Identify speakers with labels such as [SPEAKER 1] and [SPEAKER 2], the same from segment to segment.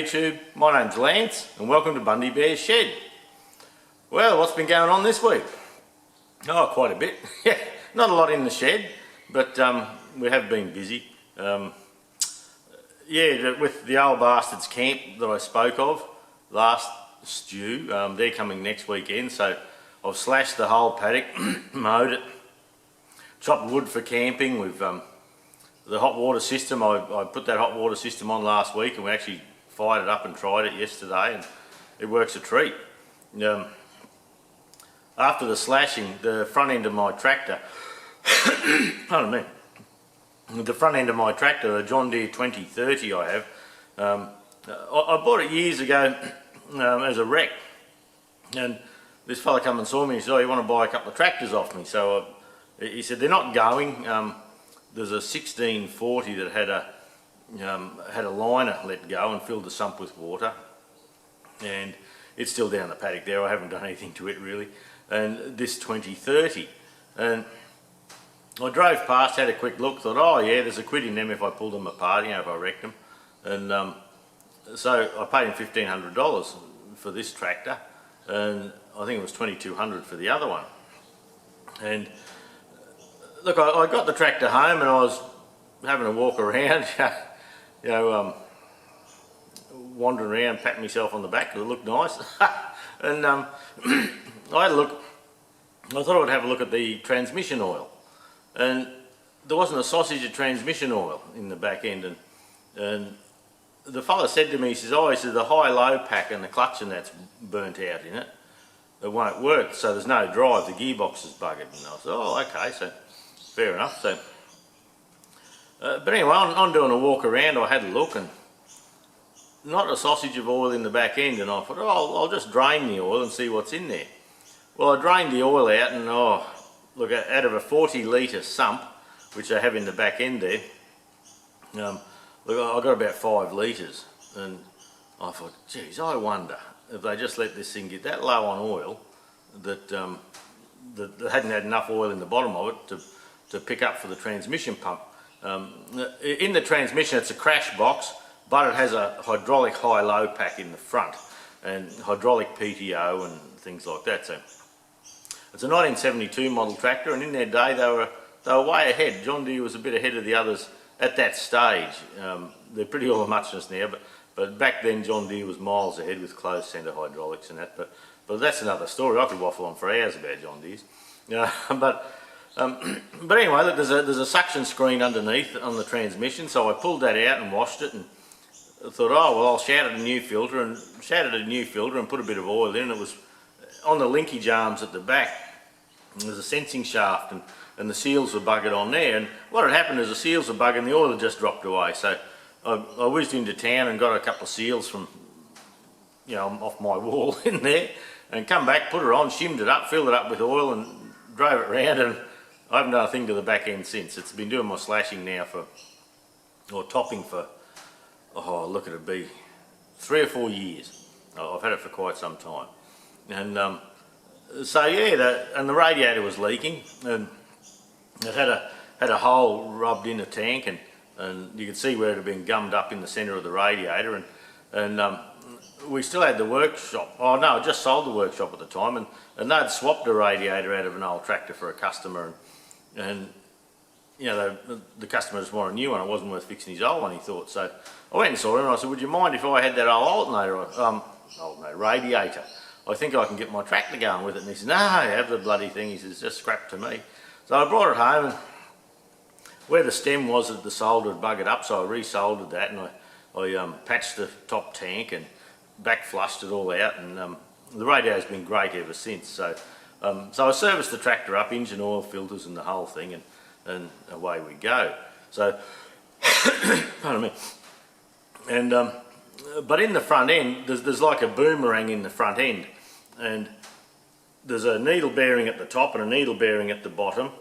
[SPEAKER 1] YouTube, my name's Lance and welcome to Bundy Bears Shed. Well, what's been going on this week? Oh, quite a bit. Not a lot in the shed, but we have been busy. With the old bastards camp that I spoke of last stew, they're coming next weekend, so I've slashed the whole paddock, mowed it, chopped wood for camping. We've the hot water system, I put that hot water system on last week and we actually fired it up and tried it yesterday and it works a treat. After the slashing, the front end of my tractor, pardon me, the front end of my tractor, a John Deere 2030 I have, I bought it years ago as a wreck, and this fella come and saw me and said, "Oh, you want to buy a couple of tractors off me?" So he said, "They're not going." There's a 1640 that had a liner let go and filled the sump with water, and it's still down the paddock there. I haven't done anything to it really. And this 2030, and I drove past, had a quick look, thought, oh yeah, there's a quid in them if I pulled them apart, you know, if I wrecked them. And so I paid him $1,500 for this tractor, and I think it was $2,200 for the other one. And look, I got the tractor home and I was having a walk around, wandering around, patting myself on the back because it looked nice. And I had a look, I thought I would have a look at the transmission oil. And there wasn't a sausage of transmission oil in the back end. And the fella said to me, he says, the high-low pack and the clutch and that's burnt out in it. It won't work, so there's no drive, the gearbox is buggered. And I said, oh, okay, so fair enough. So, but anyway, on doing a walk around, I had a look and not a sausage of oil in the back end, and I thought, oh, I'll just drain the oil and see what's in there. Well, I drained the oil out and look, out of a 40 litre sump, which I have in the back end there, look, I got about 5 litres, and I thought, geez, I wonder if they just let this thing get that low on oil that that hadn't had enough oil in the bottom of it to pick up for the transmission pump. In the transmission it's a crash box, but it has a hydraulic high-low pack in the front and hydraulic PTO and things like that. So it's a 1972 model tractor, and in their day they were way ahead. John Deere was a bit ahead of the others at that stage. They're pretty all of muchness now, but back then John Deere was miles ahead with closed centre hydraulics and that. But that's another story. I could waffle on for hours about John Deere's. But anyway, look, there's a suction screen underneath on the transmission, so I pulled that out and washed it and thought, oh well, I'll shout at a new filter, and put a bit of oil in. It was on the linkage arms at the back. There's a sensing shaft and the seals were buggered on there, and what had happened is the seals were buggered and the oil had just dropped away. So I whizzed into town and got a couple of seals from, off my wall in there, and come back, put it on, shimmed it up, filled it up with oil and drove it round, and I haven't done a thing to the back end since. It's been doing my slashing now topping for, look, it'd be 3 or 4 years. I've had it for quite some time. And so yeah, and the radiator was leaking, and it had a hole rubbed in the tank, and you could see where it had been gummed up in the centre of the radiator, and we still had the workshop. Oh no, I just sold the workshop at the time, and they'd swapped a radiator out of an old tractor for a customer, and the customer just wanted a new one. It wasn't worth fixing his old one, he thought. So I went and saw him and I said, would you mind if I had that old radiator? I think I can get my tractor going with it. And he said, no, have the bloody thing. He says, just scrap to me. So I brought it home, and where the stem was that the solder had buggered up, so I resoldered that, and I patched the top tank and back flushed it all out, and the radio's been great ever since. So I serviced the tractor up, engine oil, filters and the whole thing, and away we go. So, pardon me. And but in the front end, there's like a boomerang in the front end, and there's a needle bearing at the top and a needle bearing at the bottom,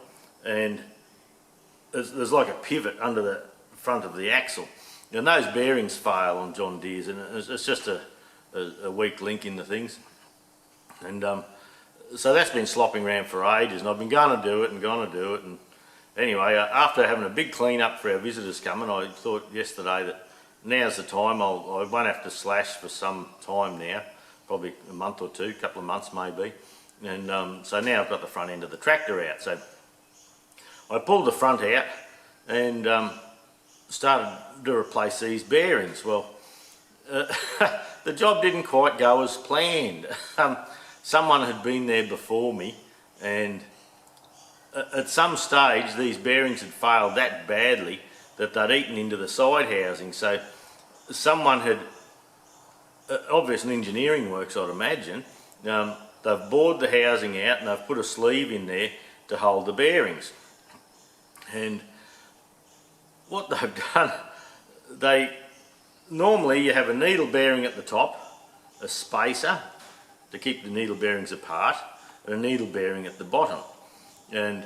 [SPEAKER 1] and there's like a pivot under the front of the axle, and those bearings fail on John Deere's, and it's just a weak link in the things, and so that's been slopping around for ages, and I've been going to do it, and anyway, after having a big clean up for our visitors coming, I thought yesterday that now's the time. I won't have to slash for some time now, probably a month or two, couple of months maybe. And so now I've got the front end of the tractor out. So I pulled the front out and started to replace these bearings. Well, the job didn't quite go as planned. Someone had been there before me, and at some stage these bearings had failed that badly that they'd eaten into the side housing. So someone had, obviously engineering works I'd imagine, they've bored the housing out and they've put a sleeve in there to hold the bearings. And what they've done, normally you have a needle bearing at the top, a spacer to keep the needle bearings apart, and a needle bearing at the bottom. And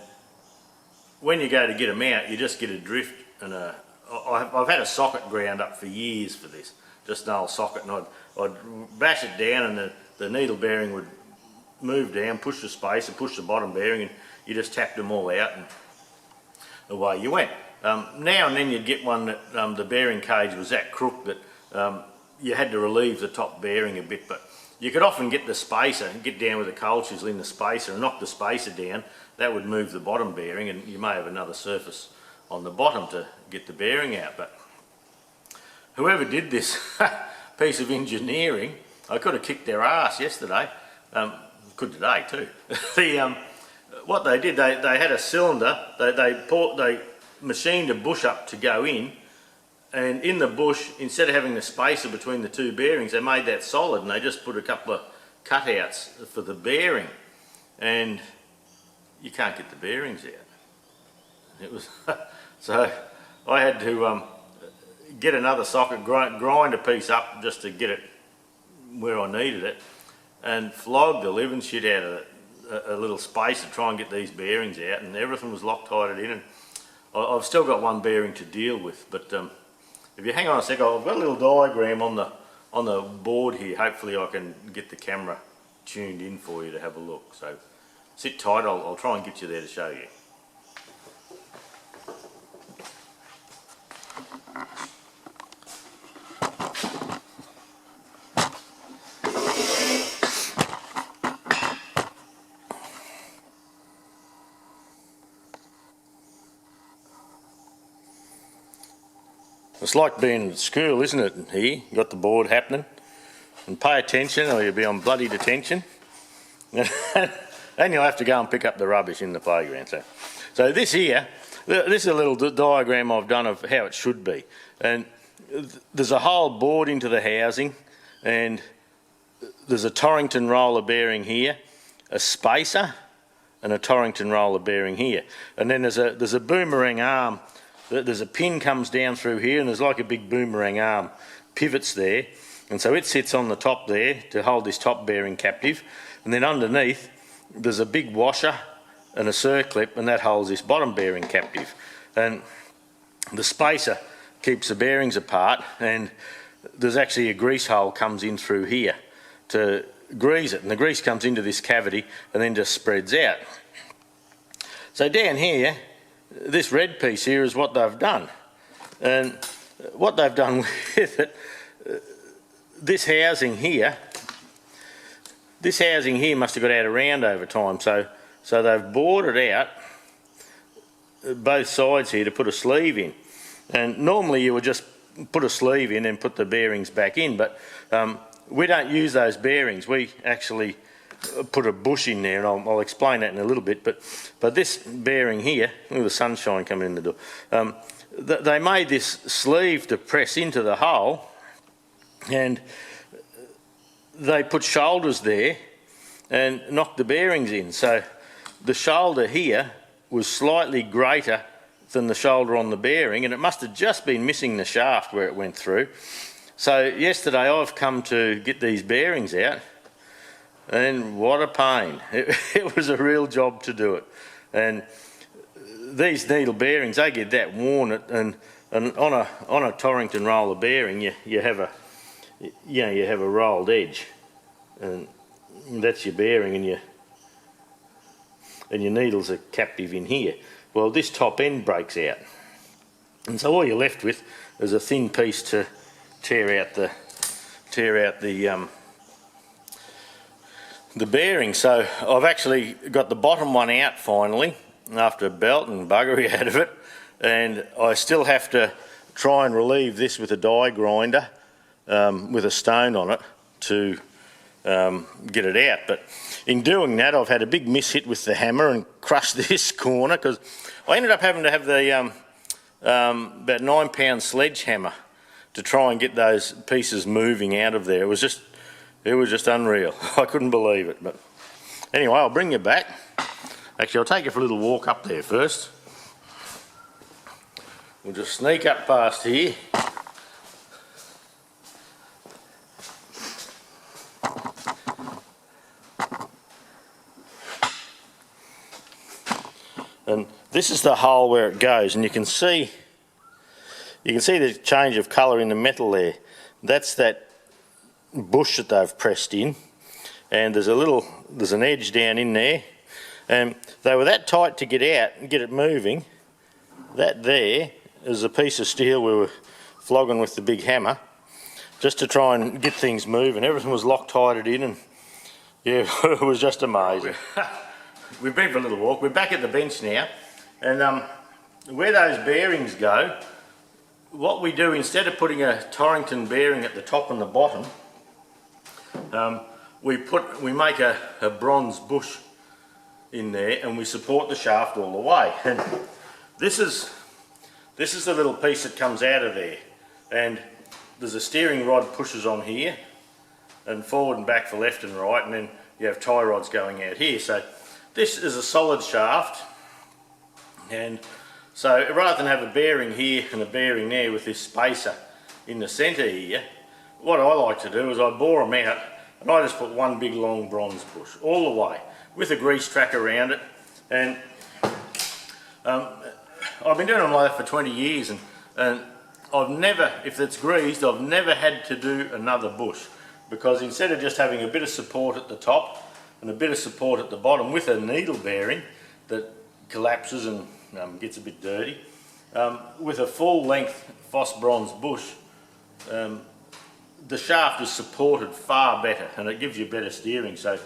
[SPEAKER 1] when you go to get them out, you just get a drift. And I've had a socket ground up for years for this, just an old socket, and I'd bash it down and the needle bearing would move down, push the spacer, push the bottom bearing, and you just tapped them all out and away you went. Now and then you'd get one that the bearing cage was that crook that you had to relieve the top bearing a bit, but you could often get the spacer and get down with a cold chisel in the spacer and knock the spacer down. That would move the bottom bearing, and you may have another surface on the bottom to get the bearing out. But whoever did this piece of engineering, I could have kicked their ass yesterday. Could today too. What they did, they had a cylinder. They machined a bush up to go in, and in the bush, instead of having the spacer between the two bearings, they made that solid, and they just put a couple of cutouts for the bearing, and you can't get the bearings out. It was so I had to get another socket, grind a piece up just to get it where I needed it, and flog the living shit out of it, a little space to try and get these bearings out, and everything was Loctited in. And I've still got one bearing to deal with, but if you hang on a sec, I've got a little diagram on the board here. Hopefully I can get the camera tuned in for you to have a look. So sit tight, I'll try and get you there to show you. It's like being at school, isn't it, here? You've got the board happening. And pay attention or you'll be on bloody detention. And you'll have to go and pick up the rubbish in the playground. So this here, this is a little diagram I've done of how it should be. And there's a hole bored into the housing, and there's a Torrington roller bearing here, a spacer, and a Torrington roller bearing here. And then there's a boomerang arm. There's a pin comes down through here, and there's like a big boomerang arm pivots there, and so it sits on the top there to hold this top bearing captive. And then underneath there's a big washer and a circlip, and that holds this bottom bearing captive. And the spacer keeps the bearings apart, and there's actually a grease hole comes in through here to grease it, and the grease comes into this cavity and then just spreads out. So down here, this red piece here is what they've done, and what they've done with it, this housing here must have got out of round over time, so they've bored it out both sides here to put a sleeve in. And normally you would just put a sleeve in and put the bearings back in, but we don't use those bearings. We actually put a bush in there, and I'll explain that in a little bit. But this bearing here, look at the sunshine coming in the door. They made this sleeve to press into the hole, and they put shoulders there and knocked the bearings in. So the shoulder here was slightly greater than the shoulder on the bearing, and it must have just been missing the shaft where it went through. So yesterday I've come to get these bearings out, and what a pain. It was a real job to do it. And these needle bearings, they get that worn, and on a Torrington roller bearing you have a rolled edge, and that's your bearing, and your needles are captive in here. Well, this top end breaks out, and so all you're left with is a thin piece to tear out the bearing. So I've actually got the bottom one out finally after a belt and buggery out of it, and I still have to try and relieve this with a die grinder with a stone on it to get it out. But in doing that, I've had a big miss hit with the hammer and crushed this corner, because I ended up having to have the about 9 pound sledgehammer to try and get those pieces moving out of there. It was just unreal. I couldn't believe it. But anyway, I'll bring you back. Actually, I'll take you for a little walk up there first. We'll just sneak up past here. And this is the hole where it goes, and you can see the change of colour in the metal there. That's that bush that they've pressed in, and there's an edge down in there, and they were that tight to get out and get it moving. That there is a piece of steel we were flogging with the big hammer just to try and get things moving. Everything was Loctited in, and yeah, it was just amazing. We've been for a little walk. We're back at the bench now, and where those bearings go, what we do, instead of putting a Torrington bearing at the top and the bottom, we make a bronze bush in there, and we support the shaft all the way. And this is the little piece that comes out of there, and there's a steering rod pushes on here, and forward and back for left and right, and then you have tie rods going out here. So this is a solid shaft, and so rather than have a bearing here and a bearing there with this spacer in the centre here, what I like to do is I bore them out, and I just put one big long bronze bush all the way with a grease track around it. And I've been doing them like that for 20 years, and I've never, if it's greased, I've never had to do another bush, because instead of just having a bit of support at the top and a bit of support at the bottom with a needle bearing that collapses and gets a bit dirty, with a full length Foss bronze bush, the shaft is supported far better, and it gives you better steering. So,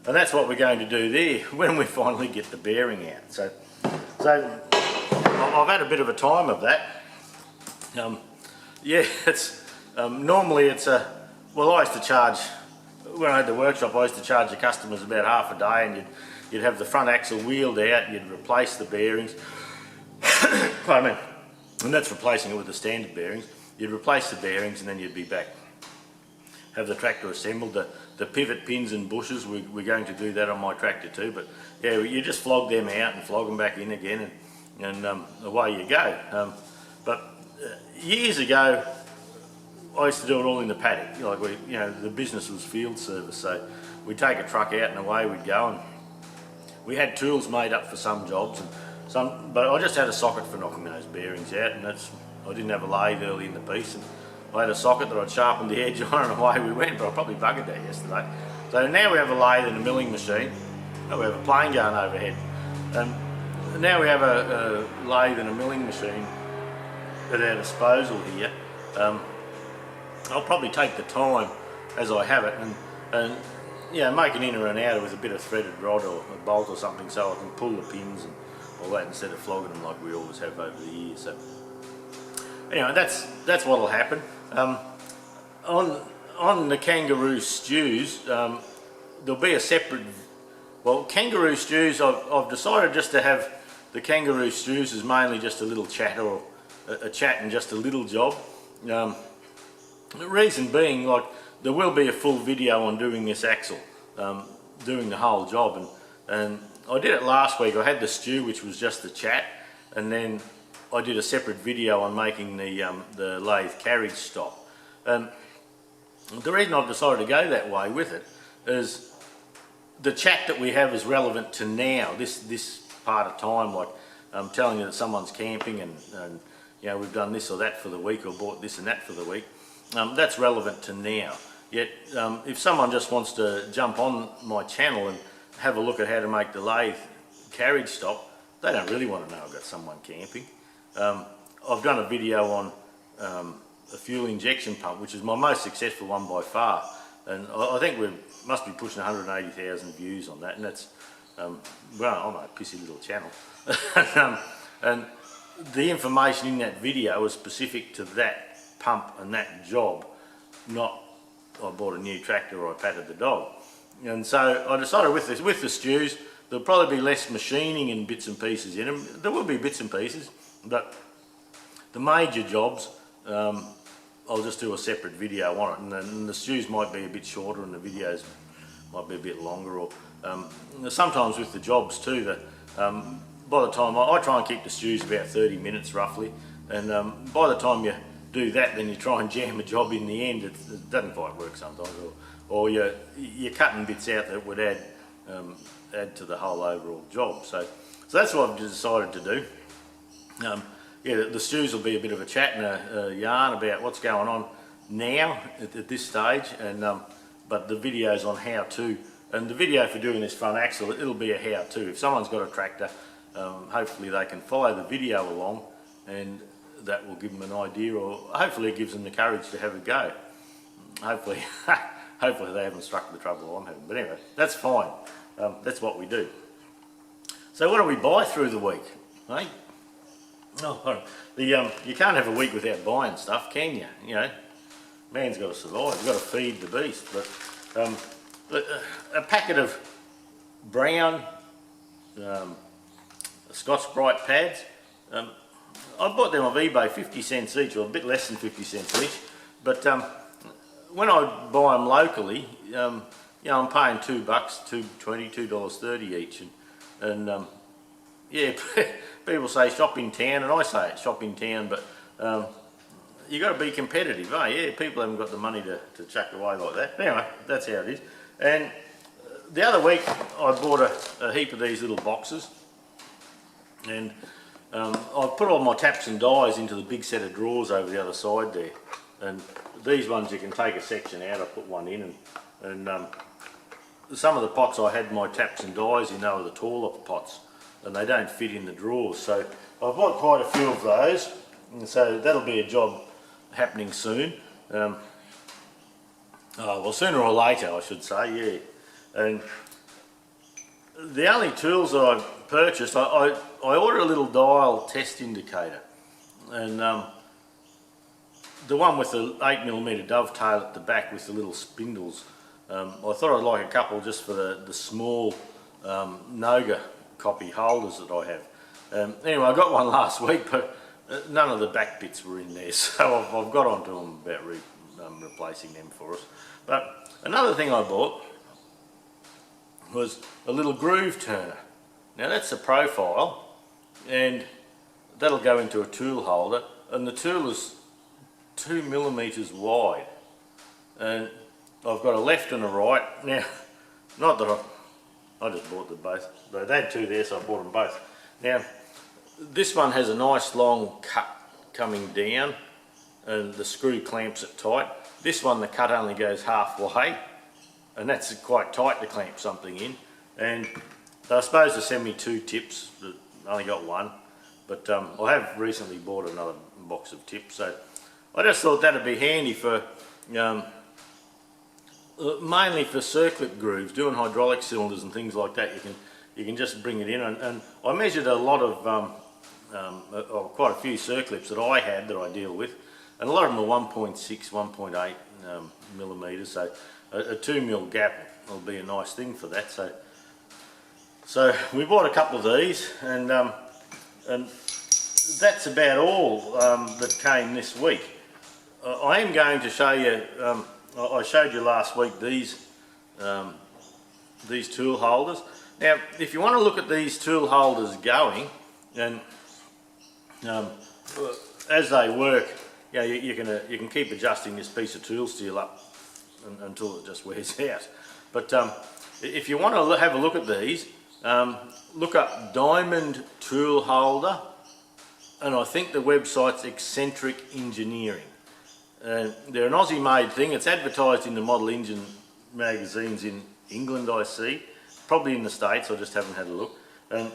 [SPEAKER 1] and that's what we're going to do there when we finally get the bearing out. So I've had a bit of a time of that. Yeah, it's normally it's well, I used to charge, when I had the workshop, I used to charge the customers about half a day, and you'd have the front axle wheeled out, you'd replace the bearings. Pardon me. And that's replacing it with the standard bearings. You'd replace the bearings, and then you'd be back. Have the tractor assembled. The pivot pins and bushes, we're going to do that on my tractor too, but yeah, you just flog them out and flog them back in again, and away you go. But years ago, I used to do it all in the paddock. Like the business was field service, so we'd take a truck out and away we'd go, and we had tools made up for some jobs, and but I just had a socket for knocking those bearings out, and I didn't have a lathe early in the piece, and I had a socket that I'd sharpened the edge on, and away we went. But I probably buggered that yesterday. So now we have a lathe and a milling machine. We have a plane going overhead, and now we have a lathe and a milling machine at our disposal here. I'll probably take the time as I have it, and make an inner and outer with a bit of threaded rod or a bolt or something, so I can pull the pins and all that instead of flogging them like we always have over the years. So anyway, that's what'll happen. On the Kangaroo Stews, there'll be a separate. Well, Kangaroo Stews, I've decided just to have the Kangaroo Stews as mainly just a little chat, or a chat and just a little job. The reason being, like, there will be a full video on doing this axle, doing the whole job, and I did it last week. I had the stew, which was just the chat, and then I did a separate video on making the lathe carriage stop. And the reason I've decided to go that way with it is the chat that we have is relevant to now, this part of time. Like, I'm telling you that someone's camping, and we've done this or that for the week, or bought this and that for the week. That's relevant to now. Yet if someone just wants to jump on my channel and have a look at how to make the lathe carriage stop, they don't really want to know I've got someone camping. I've done a video on fuel injection pump, which is my most successful one by far. And I think we must be pushing 180,000 views on that, and that's, well, I'm a pissy little channel. And the information in that video was specific to that pump and that job, not I bought a new tractor or I patted the dog. And so I decided with the stews, there'll probably be less machining and bits and pieces in them. There will be bits and pieces, but the major jobs, I'll just do a separate video on it, and then the stews might be a bit shorter and the videos might be a bit longer. Or sometimes with the jobs too, that by the time I try and keep the stews about 30 minutes roughly, and by the time you do that, then you try and jam a job in the end. It doesn't quite work sometimes, or you're cutting bits out that would add to the whole overall job. So that's what I've decided to do. Yeah, the stews will be a bit of a chat and a yarn about what's going on now at this stage, and but the videos on how to, and the video for doing this front axle, it'll be a how to. If someone's got a tractor, hopefully they can follow the video along, and that will give them an idea, or hopefully it gives them the courage to have a go. Hopefully, hopefully they haven't struck the trouble I'm having. But anyway, that's fine. That's what we do. So what do we buy through the week, eh? Oh, you can't have a week without buying stuff, can you? You know, man's got to survive. You've got to feed the beast. But a packet of brown Scotch-Brite pads. I bought them off eBay, 50 cents each, or a bit less than 50 cents each. But when I buy them locally, you know, I'm paying $2, $2.20, $2.30 each, and yeah, people say shop in town, and I say it, shop in town, but you got to be competitive, eh? Yeah, people haven't got the money to chuck away like that. Anyway, that's how it is. And the other week I bought a heap of these little boxes, and I've put all my taps and dies into the big set of drawers over the other side there. And these ones you can take a section out. I put one in, and some of the pots I had my taps and dies in, they were the taller pots, and they don't fit in the drawers. So I've bought quite a few of those, and so that'll be a job happening soon. Well, sooner or later, I should say, yeah. And the only tools that I purchased, I ordered a little dial test indicator, and the one with the 8mm dovetail at the back with the little spindles. I thought I'd like a couple just for the small Noga copy holders that I have. Anyway, I got one last week, but none of the back bits were in there, so I've got onto them about replacing them for us. But another thing I bought was a little groove turner. Now that's a profile, and that'll go into a tool holder, and the tool is 2mm wide, and I've got a left and a right. Now, not that I just bought them both, they had two there, so I bought them both. Now, this one has a nice long cut coming down, and the screw clamps it tight. This one, the cut only goes halfway, and that's quite tight to clamp something in. And they're supposed to send me 2 tips, but I only got one. But I have recently bought another box of tips, so I just thought that'd be handy for, mainly for circlip grooves, doing hydraulic cylinders and things like that. You can just bring it in, and I measured a lot of, quite a few circlips that I had that I deal with, and a lot of them are 1.6, 1.8 millimeters, so a 2mm gap will be a nice thing for that. So we bought a couple of these, and that's about all that came this week. I am going to show you, I showed you last week these tool holders. Now, if you want to look at these tool holders going, and as they work, you know, you can keep adjusting this piece of tool steel up until it just wears out. But if you want to have a look at these, look up Diamond Tool Holder, and I think the website's Eccentric Engineering. They're an Aussie made thing. It's advertised in the model engine magazines in England, I see, probably in the States. I just haven't had a look. And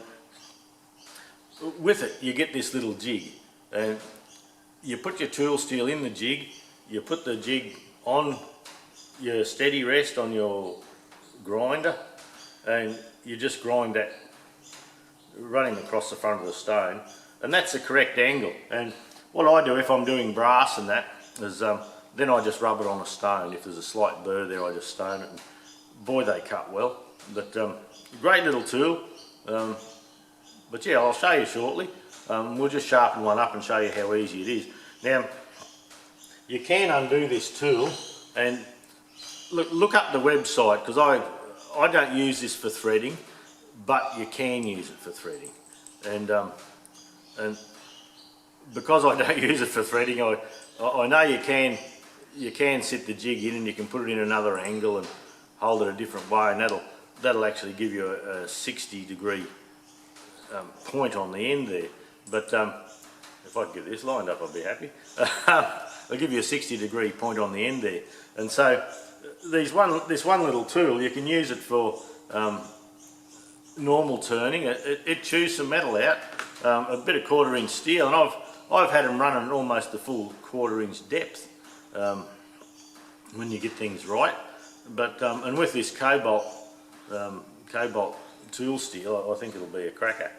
[SPEAKER 1] with it you get this little jig, and you put your tool steel in the jig, you put the jig on your steady rest on your grinder, and you just grind that running across the front of the stone, and that's the correct angle. And what I do if I'm doing brass and that is then I just rub it on a stone. If there's a slight burr there, I just stone it, and boy, they cut well. But great little tool. But yeah, I'll show you shortly. We'll just sharpen one up and show you how easy it is. Now, you can undo this tool, and look up the website, because I don't use this for threading, but you can use it for threading. And because I don't use it for threading, I know you can sit the jig in, and you can put it in another angle and hold it a different way, and that'll actually give you a 60-degree point on the end there. But if I could get this lined up, I'd be happy. I'll give you a 60-degree point on the end there. And so this one little tool, you can use it for normal turning. It chews some metal out, a bit of 1/4-inch steel, and I've had them running almost the full 1/4-inch depth when you get things right. But and with this cobalt tool steel, I think it'll be a cracker.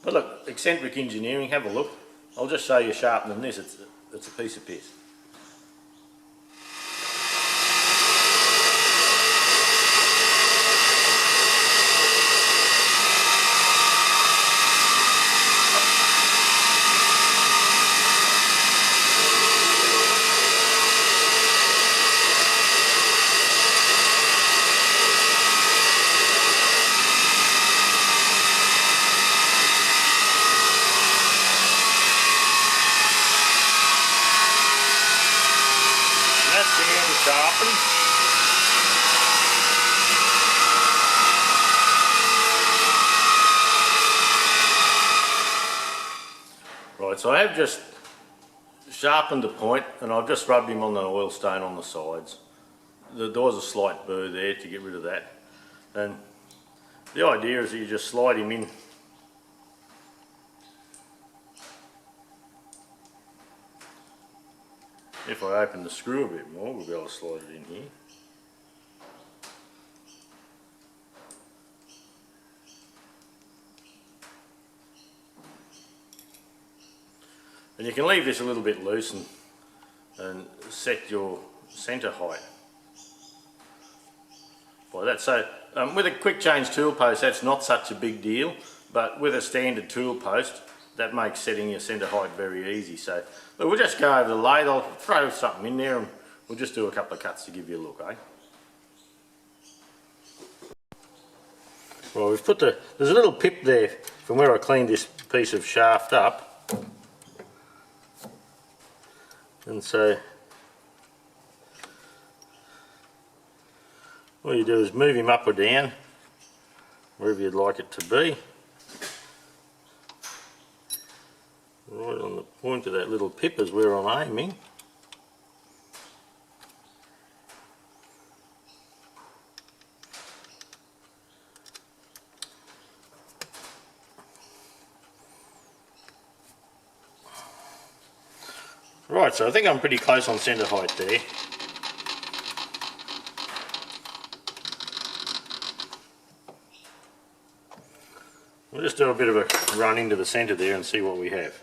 [SPEAKER 1] But look, eccentric engineering, have a look. I'll just show you sharpening this. It's a piece of piss. Right, so I have just sharpened the point, and I've just rubbed him on the oil stain on the sides. There was a slight burr there to get rid of that. And the idea is that you just slide him in. If I open the screw a bit more, we'll be able to slide it in here. And you can leave this a little bit loose and set your centre height by that. So with a quick change tool post, that's not such a big deal, but with a standard tool post, that makes setting your centre height very easy. So we'll just go over the lathe. I'll throw something in there and we'll just do a couple of cuts to give you a look, eh? Well, we've put there's a little pip there from where I cleaned this piece of shaft up. And so all you do is move him up or down, wherever you'd like it to be. Right on the point of that little pip is where I'm aiming. Right, so I think I'm pretty close on centre height there. We'll just do a bit of a run into the centre there and see what we have.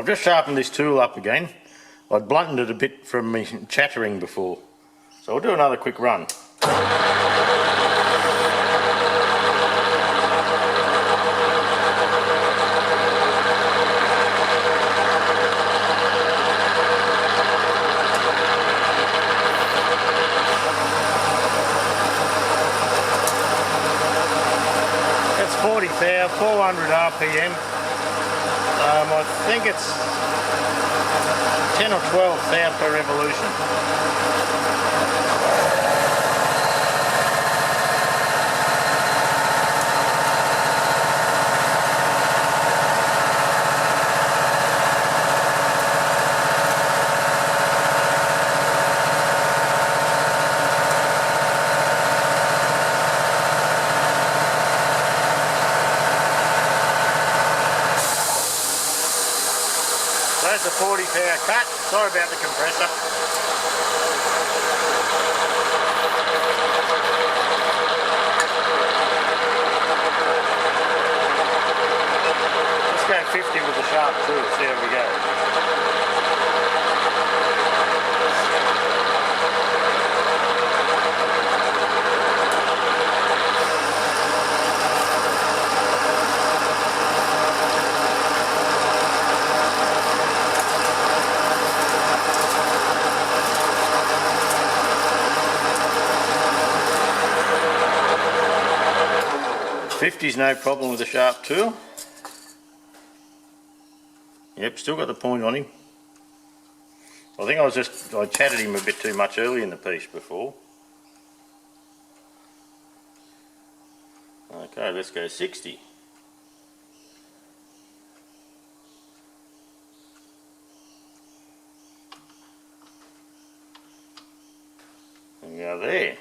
[SPEAKER 1] I've just sharpened this tool up again. I'd blunted it a bit from me chattering before. So I'll do another quick run. That's 400 RPM. I think it's 10 or 12 thou per revolution. That's a 40 power cut. Sorry about the compressor. Let's go 50 with the sharp tool, see how we go. Fifty's no problem with a sharp tool. Yep, still got the point on him. I think I chatted him a bit too much early in the piece before. Okay, let's go 60. And go there.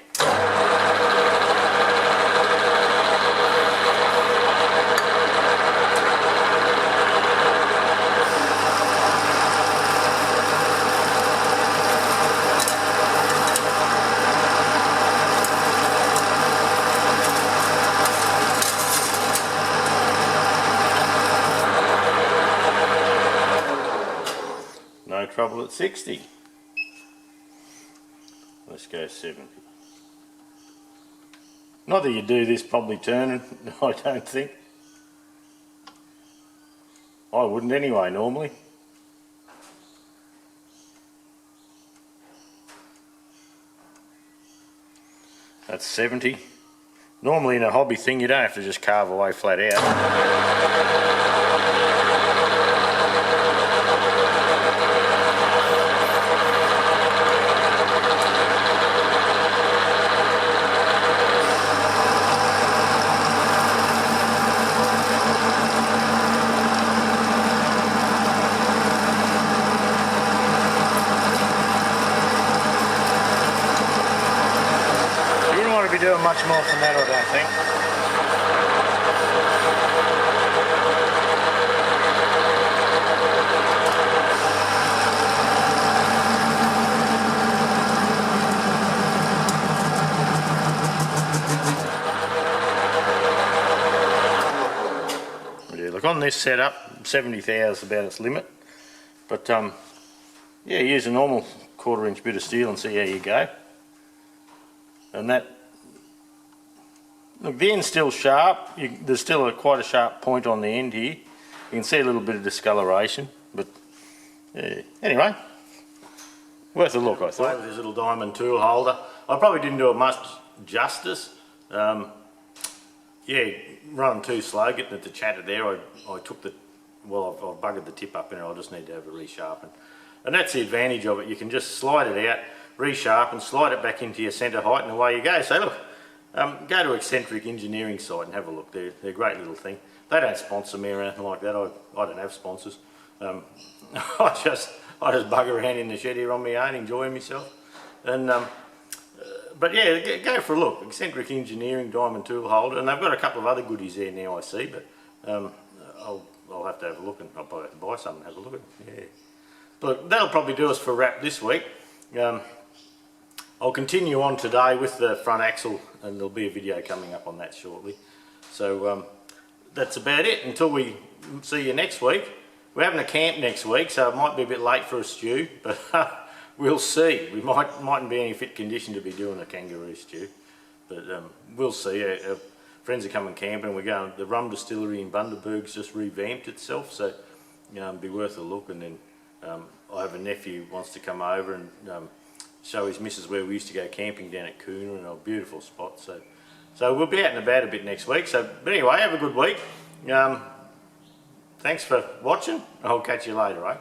[SPEAKER 1] No trouble at 60. Let's go 70. Not that you do this probably turning, I don't think. I wouldn't anyway normally. That's 70. Normally in a hobby thing you don't have to just carve away flat out. Be doing much more than that, I don't think. Yeah, look, on this setup, 70 thou is about its limit, but yeah, use a normal 1/4 inch bit of steel and see how you go. And that. Look, the end's still sharp. There's still quite a sharp point on the end here. You can see a little bit of discoloration, but yeah. Anyway, worth a look, I thought. With this little diamond tool holder, I probably didn't do it much justice. Yeah, running too slow, getting it to chatter there. I took the, well, I've buggered the tip up in it. I just need to have it resharpened, and that's the advantage of it. You can just slide it out, resharpen, slide it back into your centre height, and away you go. So look. Go to Eccentric Engineering site and have a look. They're a great little thing. They don't sponsor me or anything like that. I don't have sponsors. I just bug around in the shed here on my own, enjoying myself. And but yeah, go for a look. Eccentric Engineering diamond tool holder, and they've got a couple of other goodies there now I see. But I'll have to have a look, and I'll probably have to buy some and have a look at it. Yeah. But that'll probably do us for a wrap this week. I'll continue on today with the front axle, and there'll be a video coming up on that shortly. So that's about it. Until we see you next week, we're having a camp next week, so it might be a bit late for a stew, but we'll see. We mightn't be in any fit condition to be doing a kangaroo stew, but we'll see. Our friends are coming camping. We're going. The rum distillery in Bundaberg's just revamped itself, so be worth a look. And then I have a nephew who wants to come over and show his missus where we used to go camping down at Cooner, and a beautiful spot. So we'll be out and about a bit next week. But anyway, have a good week. Thanks for watching. I'll catch you later, right?